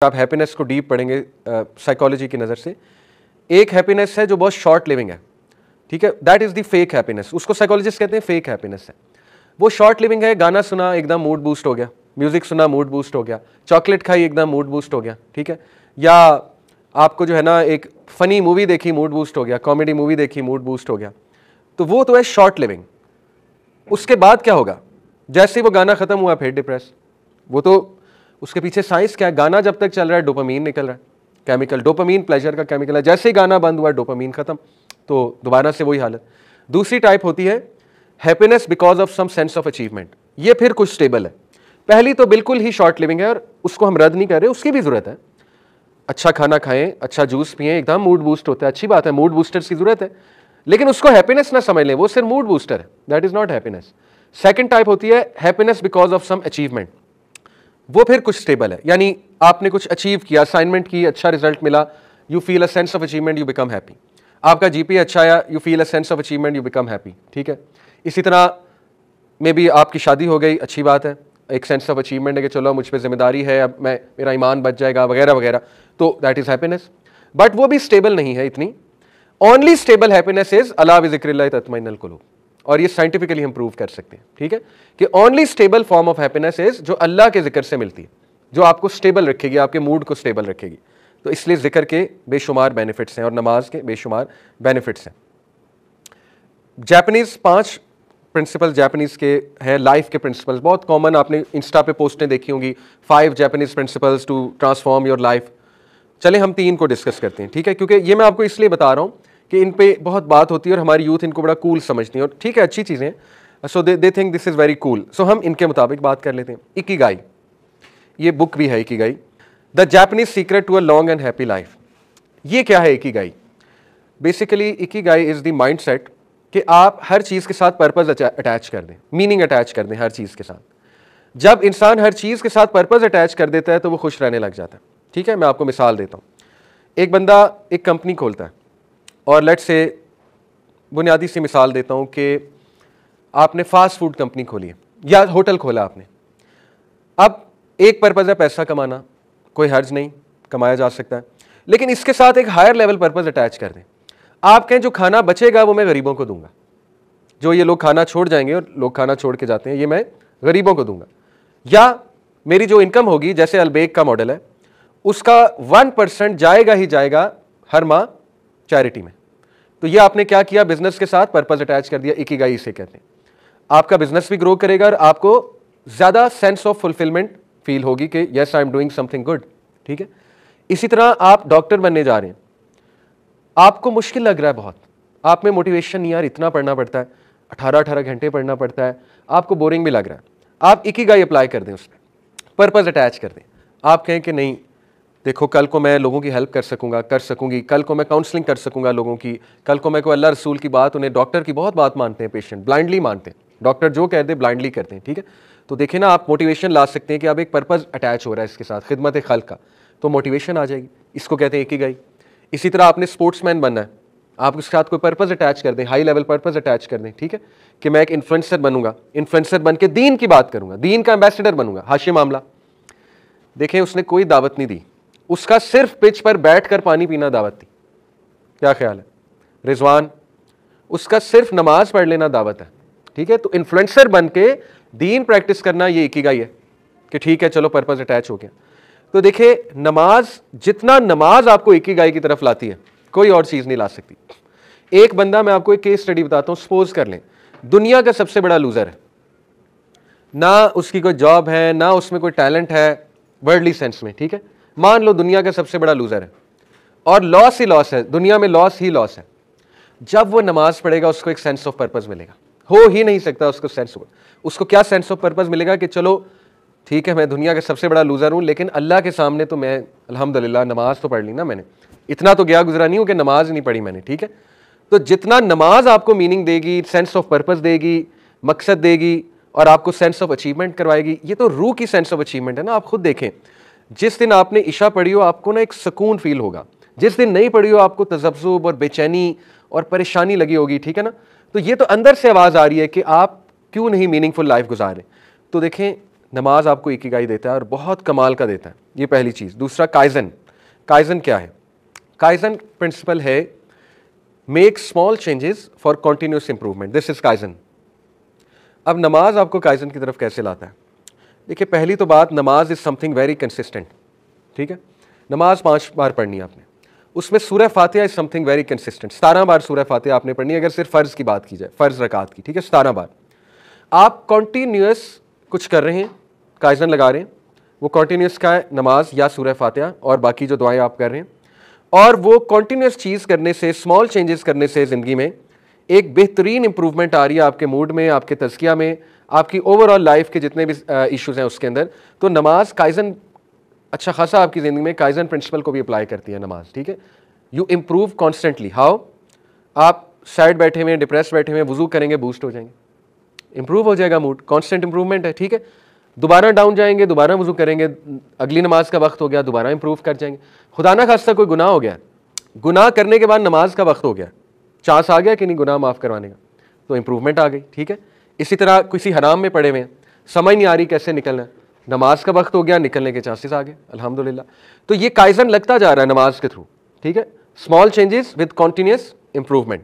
आप हैप्पीनेस को डीप पढ़ेंगे साइकोलॉजी की नज़र से, एक हैप्पीनेस है जो बहुत शॉर्ट लिविंग है, ठीक है, that is the fake happiness, उसको साइकोलॉजिस्ट कहते हैं फेक हैप्पीनेस है। वो शॉर्ट लिविंग है, गाना सुना एकदम मूड बूस्ट हो गया, म्यूजिक सुना मूड बूस्ट हो गया, चॉकलेट खाई एकदम मूड बूस्ट हो गया, ठीक है, या आपको जो है ना एक फनी मूवी देखी मूड बूस्ट हो गया, कॉमेडी मूवी देखी मूड बूस्ट हो गया, तो वो तो है शॉर्ट लिविंग। उसके बाद क्या होगा, जैसे ही वो गाना खत्म हुआ फिर डिप्रेस। वो तो उसके पीछे साइंस क्या है, गाना जब तक चल रहा है डोपामीन निकल रहा है, केमिकल, डोपामीन प्लेजर का केमिकल है, जैसे ही गाना बंद हुआ डोपामीन खत्म, तो दोबारा से वही हालत। दूसरी टाइप होती है happiness because of some sense of achievement, ये फिर कुछ स्टेबल है। पहली तो बिल्कुल ही शॉर्ट लिविंग है और उसको हम रद्द नहीं कर रहे, उसकी भी जरूरत है। अच्छा खाना खाएं, अच्छा जूस पिएं, एकदम मूड बूस्ट होता है, अच्छी बात है, मूड बूस्टर्स की जरूरत है, लेकिन उसको हैप्पीनेस ना समझ लें, वो सिर्फ मूड बूस्टर है, that is not happiness. Second type होती है happiness because of some achievement, वो फिर कुछ स्टेबल है, यानी आपने कुछ अचीव किया, असाइनमेंट की, अच्छा रिजल्ट मिला, you feel a sense of achievement, you become happy. आपका जीपीए अच्छा आया, you feel a sense of achievement, you become happy, ठीक है। इसी तरह मे बी आपकी शादी हो गई, अच्छी बात है, एक सेंस ऑफ अचीवमेंट है कि चलो मुझ पे जिम्मेदारी है, अब मैं मेरा ईमान बच जाएगा वगैरह वगैरह, तो दैट इज हैप्पीनेस, बट वो भी स्टेबल नहीं है इतनी। ओनली स्टेबल हैप्पीनेस इज अला बिज़िक्रिल्लाह तत्मइन्नुल कुलूब, और ये साइंटिफिकली हम प्रूव कर सकते हैं, ठीक है, कि only stable form of happiness is जो अल्लाह के जिक्र से मिलती है, जो आपको स्टेबल रखेगी, आपके मूड को स्टेबल रखेगी। तो इसलिए जिक्र के बेशुमार बेनिफिट्स हैं और नमाज के बेशुमार बेनिफिट्स हैं। जापानीज 5 प्रिंसिपल जापानीज के हैं, लाइफ के प्रिंसिपल्स, बहुत कॉमन, आपने इंस्टा पे पोस्टें देखी होंगी, 5 Japanese principles to transform your life. चले हम 3 को डिस्कस करते हैं, ठीक है, क्योंकि ये मैं आपको इसलिए बता रहा हूँ कि इन पे बहुत बात होती है और हमारी यूथ इनको बड़ा कूल समझती है, और ठीक है, अच्छी चीज़ें, so they think this is very cool, so हम इनके मुताबिक बात कर लेते हैं। इकिगाई, ये बुक भी है Ikigai, the Japanese secret to a long and happy life. ये क्या है Ikigai? Basically Ikigai is the mindset कि आप हर चीज़ के साथ पर्पज़ अटैच कर दें, मीनिंग अटैच कर दें हर चीज़ के साथ। जब इंसान हर चीज़ के साथ पर्पज़ अटैच कर देता है तो वो खुश रहने लग जाता है, ठीक है। मैं आपको मिसाल देता हूँ, एक बंदा एक कंपनी खोलता है, और लेट्स से बुनियादी सी मिसाल देता हूँ कि आपने फास्ट फूड कंपनी खोली है या होटल खोला आपने। अब एक पर्पज़ है पैसा कमाना, कोई हर्ज नहीं, कमाया जा सकता है, लेकिन इसके साथ एक हायर लेवल पर्पज़ अटैच कर दें। आप कहें जो खाना बचेगा वो मैं गरीबों को दूंगा, जो ये लोग खाना छोड़ जाएंगे और लोग खाना छोड़ के जाते हैं, ये मैं गरीबों को दूंगा, या मेरी जो इनकम होगी, जैसे अलबेक का मॉडल है, उसका 1% जाएगा ही जाएगा हर माह चैरिटी में। तो ये आपने क्या किया, बिजनेस के साथ पर्पज़ अटैच कर दिया, इकिगाई इसे कहते हैं। आपका बिजनेस भी ग्रो करेगा और आपको ज़्यादा सेंस ऑफ फुलफिलमेंट फील होगी कि yes I am doing something good, ठीक है। इसी तरह आप डॉक्टर बनने जा रहे हैं, आपको मुश्किल लग रहा है बहुत, आप में मोटिवेशन नहीं, यार इतना पढ़ना पड़ता है, 18-18 घंटे पढ़ना पड़ता है, आपको बोरिंग भी लग रहा है, आप इकिगाई अप्लाई कर दें, उस पर पर्पज़ अटैच कर दें। आप कहें कि नहीं देखो, कल को मैं लोगों की हेल्प कर सकूंगा, कर सकूंगी, कल को मैं काउंसलिंग कर सकूंगा लोगों की, कल को मैं कोई अल्लाह रसूल की बात, उन्हें डॉक्टर की बहुत बात मानते हैं पेशेंट, ब्लाइंडली मानते हैं, डॉक्टर जो कह दे ब्लाइंडली करते हैं, ठीक है। तो देखें ना, आप मोटिवेशन ला सकते हैं कि अब एक पर्पज़ अटैच हो रहा है इसके साथ, खिदमत खल्क का, तो मोटिवेशन आ जाएगी, इसको कहते हैं इकिगाई। इसी तरह आपने स्पोर्ट्समैन बनना है, आप उसके साथ कोई पर्पज़ अटैच कर दें, हाई लेवल पर्पज़ अटैच कर दें, ठीक है, कि मैं एक इन्फ्लुएंसर बनूंगा, इन्फ्लुएंसर बन के दीन की बात करूंगा, दीन का एम्बेसडर बनूंगा। हाशिम आमला, देखें उसने कोई दावत नहीं दी, उसका सिर्फ पिच पर बैठकर पानी पीना दावत थी, क्या ख्याल है? रिजवान, उसका सिर्फ नमाज पढ़ लेना दावत है, ठीक है। तो इन्फ्लुएंसर बन के दीन प्रैक्टिस करना ये इकिगाई है कि ठीक है चलो पर्पज़ अटैच हो गया। तो देखिए, नमाज, जितना नमाज आपको इकिगाई की तरफ लाती है, कोई और चीज़ नहीं ला सकती। एक बंदा, मैं आपको एक केस स्टडी बताता हूँ, सपोज कर लें दुनिया का सबसे बड़ा लूज़र है, ना उसकी कोई जॉब है, ना उसमें कोई टैलेंट है वर्ल्डली सेंस में, ठीक है। मान लो दुनिया का सबसे बड़ा लूज़र है और लॉस ही लॉस है, दुनिया में लॉस ही लॉस है। जब वो नमाज पढ़ेगा उसको एक सेंस ऑफ पर्पज़ मिलेगा, हो ही नहीं सकता उसको सेंस, उसको क्या सेंस ऑफ पर्पज़ मिलेगा कि चलो ठीक है, मैं दुनिया का सबसे बड़ा लूज़र हूँ, लेकिन अल्लाह के सामने तो मैं अल्हम्दुलिल्लाह नमाज तो पढ़ ली ना मैंने, इतना तो गया गुजरा नहीं हूँ कि नमाज नहीं पढ़ी मैंने, ठीक है। तो जितना नमाज आपको मीनिंग देगी, सेंस ऑफ पर्पज़ देगी, मकसद देगी, और आपको सेंस ऑफ अचीवमेंट करवाएगी, ये तो रूह की सेंस ऑफ अचीवमेंट है ना। आप खुद देखें, जिस दिन आपने इशा पढ़ी हो आपको ना एक सुकून फील होगा, जिस दिन नहीं पढ़ी हो आपको तज़ब्ज़ुब और बेचैनी और परेशानी लगी होगी, ठीक है ना। तो ये तो अंदर से आवाज़ आ रही है कि आप क्यों नहीं मीनिंगफुल लाइफ गुजारें। तो देखें, नमाज आपको इकिगाई देता है और बहुत कमाल का देता है, ये पहली चीज़। दूसरा काइजन। काइजन क्या है? काइजन प्रिंसिपल है make small changes for continuous improvement, this is kaizen. अब नमाज आपको काइजन की तरफ कैसे लाता है? देखिए, पहली तो बात, नमाज इज समथिंग वेरी कंसिस्टेंट, ठीक है। नमाज 5 बार पढ़नी है आपने, उसमें सूरह फातिहा इज समथिंग वेरी कंसिस्टेंट। 17 बार सूरह फातिहा आपने पढ़नी है, अगर सिर्फ फ़र्ज़ की बात की जाए, फ़र्ज़ रकात की, ठीक है, 17 बार। आप कॉन्टीन्यूस कुछ कर रहे हैं, काइजन लगा रहे हैं, वो कॉन्टीन्यूस का है नमाज या सूरह फातिहा और बाकी जो दुआएं आप कर रहे हैं, और वो कॉन्टीन्यूस चीज़ करने से, स्मॉल चेंजेस करने से ज़िंदगी में एक बेहतरीन इंप्रूवमेंट आ रही है आपके मूड में, आपके तज़किया में, आपकी ओवरऑल लाइफ के जितने भी इश्यूज़ हैं उसके अंदर। तो नमाज काइजन अच्छा खासा आपकी ज़िंदगी में काइजन प्रिंसिपल को भी अप्लाई करती है नमाज, ठीक है। You improve constantly. हाउ? आप साइड बैठे हुए, डिप्रेस बैठे हुए, वुजू करेंगे, बूस्ट हो जाएंगे, इंप्रूव हो जाएगा मूड, कांस्टेंट इंप्रूवमेंट है, ठीक है। दोबारा डाउन जाएंगे, दोबारा वुजू करेंगे, अगली नमाज का वक्त हो गया, दोबारा इंप्रूव कर जाएंगे। खुदा ना खास्ता कोई गुनाह हो गया, गुनाह करने के बाद नमाज का वक्त हो गया, चांस आ गया कि नहीं गुनाह माफ़ करवाने का, तो इंप्रूवमेंट आ गई, ठीक है। इसी तरह किसी हराम में पड़े हुए हैं, समझ नहीं आ रही कैसे निकलना है, नमाज का वक्त हो गया, निकलने के चांसेस आ गए, अल्हम्दुलिल्लाह। तो ये काइजन लगता जा रहा है नमाज के थ्रू, ठीक है। Small changes with continuous improvement.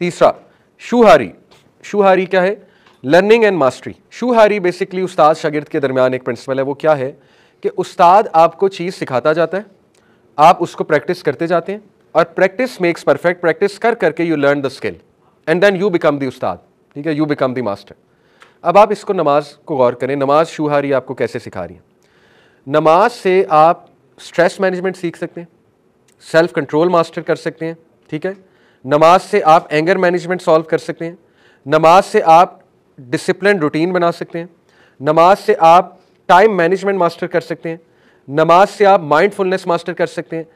तीसरा, शूहारी। शूहारी क्या है? Learning and mastery. Shuhari basically उस्ताद शागिर्द के दरमियान एक प्रिंसिपल है। वो क्या है कि उस्ताद आपको चीज़ सिखाता जाता है, आप उसको प्रैक्टिस करते जाते हैं, और प्रैक्टिस मेक्स परफेक्ट। प्रैक्टिस कर करके you learn the skill and then you become the उस्ताद, ठीक है, यू बिकम द मास्टर। अब आप इसको नमाज को गौर करें, नमाज शूहारी आपको कैसे सिखा रही है? नमाज से आप स्ट्रेस मैनेजमेंट सीख सकते हैं, सेल्फ कंट्रोल मास्टर कर सकते हैं, ठीक है। नमाज से आप एंगर मैनेजमेंट सॉल्व कर सकते हैं, नमाज से आप डिसिप्लिन रूटीन बना सकते हैं, नमाज से आप टाइम मैनेजमेंट मास्टर कर सकते हैं, नमाज से आप माइंडफुलनेस मास्टर कर सकते हैं,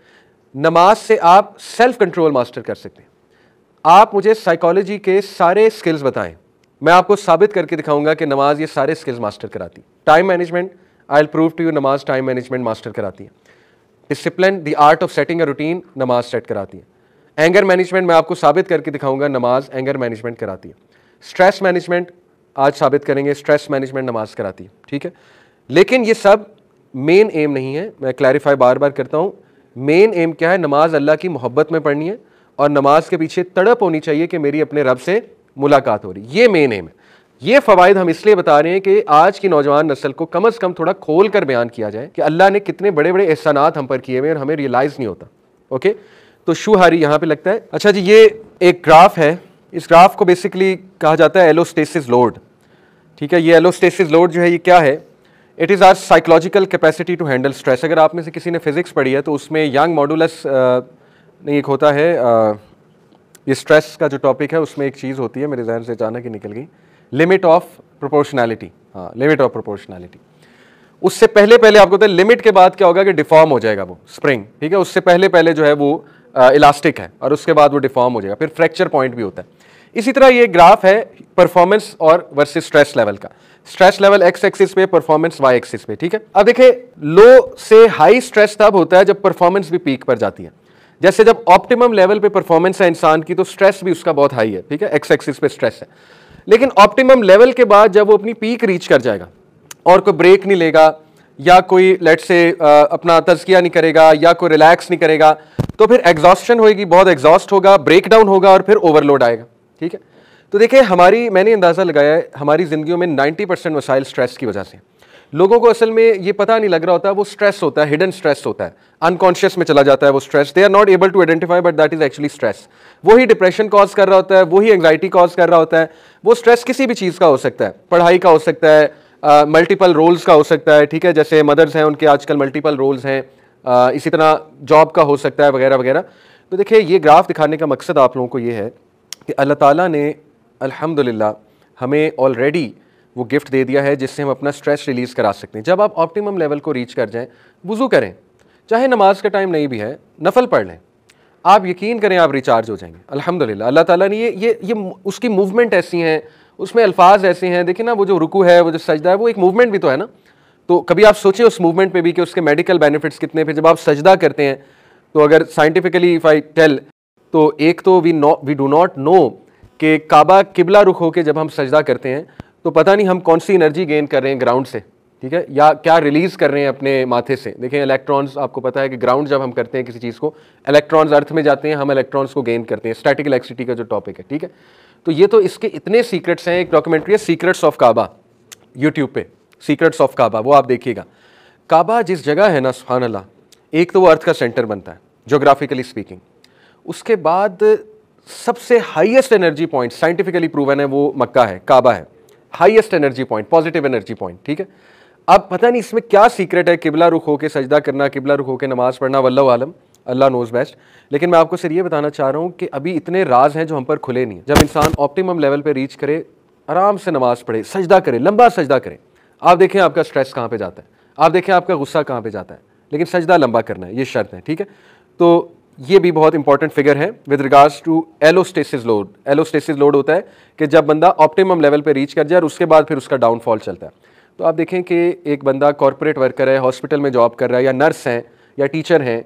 नमाज से आप सेल्फ कंट्रोल मास्टर कर सकते हैं। आप मुझे साइकोलॉजी के सारे स्किल्स बताएं, मैं आपको साबित करके दिखाऊंगा कि नमाज ये सारे स्किल्स मास्टर कराती है। Time management, I will prove to you, नमाज टाइम मैनेजमेंट मास्टर कराती है। Discipline, the art of setting a routine, नमाज सेट कराती है। एंगर मैनेजमेंट, मैं आपको साबित करके दिखाऊंगा, नमाज एंगर मैनेजमेंट कराती है। स्ट्रेस मैनेजमेंट, आज साबित करेंगे, स्ट्रेस मैनेजमेंट नमाज कराती है, ठीक है। लेकिन ये सब मेन एम नहीं है, मैं क्लैरिफाई बार बार करता हूँ। मेन एम क्या है? नमाज अल्लाह की मोहब्बत में पढ़नी है, और नमाज के पीछे तड़प होनी चाहिए कि मेरी अपने रब से मुलाकात हो रही, ये मेन एम है। ये फ़वाइद हम इसलिए बता रहे हैं कि आज की नौजवान नस्ल को कम से कम थोड़ा खोल कर बयान किया जाए कि अल्लाह ने कितने बड़े बड़े एहसानात हम पर किए हुए और हमें रियलाइज़ नहीं होता। ओके, तो शूहारी यहाँ पे लगता है। अच्छा जी, ये एक ग्राफ है, इस ग्राफ को बेसिकली कहा जाता है एलोस्टेसिस लोड, ठीक है। ये एलोस्टेसिस लोड जो है ये क्या है? It is our psychological capacity to handle stress. अगर आप में से किसी ने फिजिक्स पढ़ी है तो उसमें यंग मॉडुलस नहीं एक होता है, ये स्ट्रेस का जो टॉपिक है उसमें एक चीज़ होती है, मेरे जहन से अचानक ही निकल गई, लिमिट ऑफ प्रोपोर्शनैलिटी। हाँ, लिमिट ऑफ प्रोपोर्शनैलिटी। उससे पहले पहले आपको पता है लिमिट के बाद क्या होगा कि डिफॉर्म हो जाएगा वो स्प्रिंग, ठीक है। उससे पहले पहले जो है वो इलास्टिक है और उसके बाद वो डिफॉर्म हो जाएगा, फिर फ्रैक्चर पॉइंट भी होता है। इसी तरह ये ग्राफ है परफॉर्मेंस और वर्सेस स्ट्रेस लेवल का। स्ट्रेस लेवल एक्स एक्सिस पे, परफॉर्मेंस वाई एक्सिस पे, ठीक है। अब देखिए, लो से हाई स्ट्रेस तब होता है जब परफॉर्मेंस भी पीक पर जाती है। जैसे जब ऑप्टिमम लेवल पे परफॉर्मेंस है इंसान की तो स्ट्रेस भी उसका बहुत हाई है, ठीक है, एक्स एक्सिस पे स्ट्रेस है। लेकिन ऑप्टिमम लेवल के बाद जब वो अपनी पीक रीच कर जाएगा और कोई ब्रेक नहीं लेगा, या कोई लेट से अपना तज़किया नहीं करेगा, या कोई रिलैक्स नहीं करेगा, तो फिर एग्जॉस्शन होगी, बहुत एग्जॉस्ट होगा, ब्रेकडाउन होगा और फिर ओवरलोड आएगा, ठीक है। तो देखिए, मैंने अंदाज़ा लगाया है हमारी ज़िंदगियों में 90% मसाइल स्ट्रेस की वजह से। लोगों को असल में ये पता नहीं लग रहा होता, वो स्ट्रेस होता है, हिडन स्ट्रेस होता है, अनकॉन्शियस में चला जाता है वो stress. They are not able to identify but that is actually stress. वही डिप्रेशन कॉज कर रहा होता है, वही एंग्जाइटी कॉज कर रहा होता है। वो स्ट्रेस किसी भी चीज़ का हो सकता है, पढ़ाई का हो सकता है, मल्टीपल रोल्स का हो सकता है, ठीक है, जैसे मदर्स हैं उनके आजकल मल्टीपल रोल्स हैं, इसी तरह जॉब का हो सकता है, वगैरह वगैरह। तो देखिए, ये ग्राफ दिखाने का मकसद आप लोगों को ये है कि अल्लाह ताला ने अल्हम्दुलिल्लाह हमें ऑलरेडी वो गिफ्ट दे दिया है जिससे हम अपना स्ट्रेस रिलीज़ करा सकते हैं। जब आप ऑप्टिमम लेवल को रीच कर जाएं, वुज़ू करें, चाहे नमाज का टाइम नहीं भी है, नफल पढ़ लें, आप यकीन करें आप रिचार्ज हो जाएंगे अल्हम्दुलिल्लाह। अल्लाह ताला ने ये उसकी मूवमेंट ऐसी हैं, उसमें अल्फाज ऐसे हैं। देखिए ना, वो जो रुकू है, वो जो सजदा है, वो एक मूवमेंट भी तो है ना। तो कभी आप सोचें उस मूवमेंट पे भी कि उसके मेडिकल बेनिफिट्स कितने। फिर जब आप सजदा करते हैं तो अगर साइंटिफिकली इफ़ आई टेल, तो एक तो वी डू नॉट नो कि काबा किबला रुख होकर जब हम सजदा करते हैं तो पता नहीं हम कौन सी एनर्जी गेन कर रहे हैं ग्राउंड से, ठीक है, या क्या रिलीज कर रहे हैं अपने माथे से। देखें इलेक्ट्रॉन्स, आपको पता है कि ग्राउंड जब हम करते हैं किसी चीज़ को, इलेक्ट्रॉन्स अर्थ में जाते हैं, हम इलेक्ट्रॉन्स को गेन करते हैं, स्टैटिक इलेक्ट्रिसिटी का जो टॉपिक है, ठीक है। तो ये तो इसके इतने सीक्रेट्स हैं। एक डॉक्यूमेंट्री है सीक्रेट्स ऑफ काबा, यूट्यूब पे, सीक्रेट्स ऑफ काबा, वो आप देखिएगा। काबा जिस जगह है ना, सुभान अल्लाह, एक तो वो अर्थ का सेंटर बनता है ज्योग्राफिकली स्पीकिंग। उसके बाद सबसे highest energy point scientifically proven है वो मक्का है, काबा है, highest energy point, positive energy point, ठीक है। अब पता नहीं इसमें क्या सीक्रेट है, किबला रुख होकर सजदा करना, किबला रुख होकर नमाज पढ़ना, वल्लाहु आलम, अल्लाह नोज बेस्ट। लेकिन मैं आपको सिर्फ ये बताना चाह रहा हूँ कि अभी इतने राज हैं जो हम पर खुले नहीं हैं। जब इंसान ऑप्टिमम लेवल पे रीच करे, आराम से नमाज पढ़े, सजदा करे, लंबा सजदा करे, आप देखें आपका स्ट्रेस कहाँ पे जाता है, आप देखें आपका गुस्सा कहाँ पे जाता है, लेकिन सजदा लंबा करना है, ये शर्त है, ठीक है। तो ये भी बहुत इंपॉर्टेंट फिगर है with regards to allostasis load. Allostasis load होता है कि जब बंदा ऑप्टिमम लेवल पे रीच कर जाए और उसके बाद फिर उसका डाउनफॉल चलता है। तो आप देखें कि एक बंदा कॉर्पोरेट वर्कर है, हॉस्पिटल में जॉब कर रहा है, या नर्स हैं या टीचर हैं।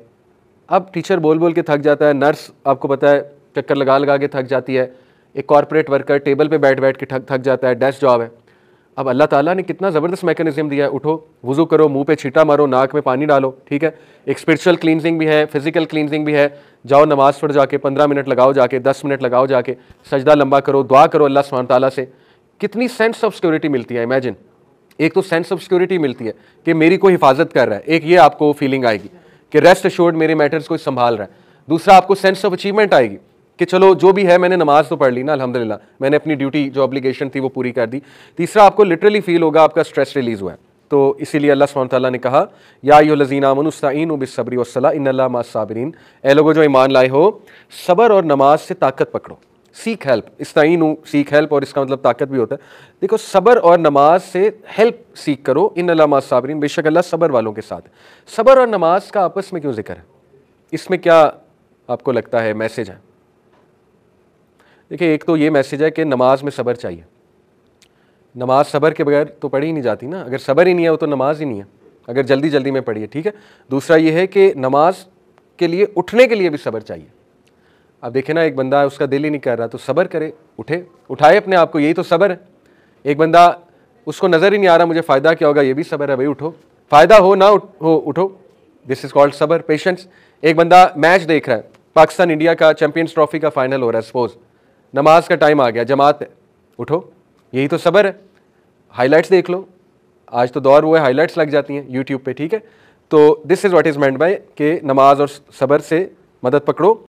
अब टीचर बोल बोल के थक जाता है, नर्स आपको पता है चक्कर लगा लगा के थक जाती है, एक कॉर्पोरेट वर्कर टेबल पे बैठ बैठ के थक जाता है, डेस्क जॉब है। अब अल्लाह ताला ने कितना ज़बरदस्त मैकेनिज्म दिया है, उठो, वुज़ू करो, मुंह पे छींटा मारो, नाक में पानी डालो, ठीक है। एक स्पिरिचुअल क्लींजिंग भी है, फिजिकल क्लींजिंग भी है। जाओ नमाज पढ़ जाके 15 मिनट लगाओ, जाके 10 मिनट लगाओ, जाके सजदा लंबा करो, दुआ करो अल्लाह सुब्हान ताला से। कितनी सेंस ऑफ सिक्योरिटी मिलती है, इमेजिन। एक तो सेंस ऑफ सिक्योरिटी मिलती है कि मेरी कोई हिफाजत कर रहा है, एक ये आपको फीलिंग आएगी कि रेस्ट अश्योर्ड मेरे मैटर्स को संभाल रहा है। दूसरा आपको सेंस ऑफ अचीवमेंट आएगी कि चलो जो भी है मैंने नमाज तो पढ़ ली ना, अल्हम्दुलिल्लाह, मैंने अपनी ड्यूटी जो ऑब्लिगेशन थी वो पूरी कर दी। तीसरा आपको लिटरली फील होगा आपका स्ट्रेस रिलीज हुआ है। तो इसीलिए अल्लाह सुब्हानहू तआला ने कहा या अय्युहल्लज़ीना आमनू इस्तईनु बिस्सब्रि वस्सलाह इन्नल्लाहा मअस्साबिरीन, ए लोगो जो ईमान लाए हो, सब्र और नमाज से ताकत पकड़ो। सीख हेल्प, इस्तईनु सीख हेल्प, और इसका मतलब ताकत भी होता है। देखो सब्र और नमाज से हेल्प सीख करो, इन्नल्लाहा मअस्साबिरीन, बेशक अल्लाह सब्र वालों के साथ है। सब्र और नमाज का आपस में क्यों जिक्र है, इसमें क्या आपको लगता है मैसेज है? देखिए एक तो ये मैसेज है कि नमाज में सब्र चाहिए। नमाज सब्र के बगैर तो पढ़ी ही नहीं जाती ना, अगर सब्र ही नहीं है वो तो नमाज ही नहीं है, अगर जल्दी जल्दी में पढ़िए, ठीक है। दूसरा ये है कि नमाज के लिए उठने के लिए भी सब्र चाहिए। अब देखे ना, एक बंदा है उसका दिल ही नहीं कर रहा तो सब्र करे, उठे, उठाए अपने आप को, यही तो सब्र है। एक बंदा उसको नज़र ही नहीं आ रहा मुझे फ़ायदा क्या होगा, ये भी सब्र है भाई, उठो, फ़ायदा हो ना हो उठो, दिस इज़ कॉल्ड सब्र, पेशेंस। एक बंदा मैच देख रहा है, पाकिस्तान इंडिया का चैंपियंस ट्रॉफी का फाइनल हो रहा है, सपोज नमाज का टाइम आ गया, जमात है, उठो, यही तो सब्र है। हाइलाइट्स देख लो, आज तो दौर हुआ है हाइलाइट्स लग जाती हैं यूट्यूब पे, ठीक है। तो this is what is meant by कि नमाज और सब्र से मदद पकड़ो।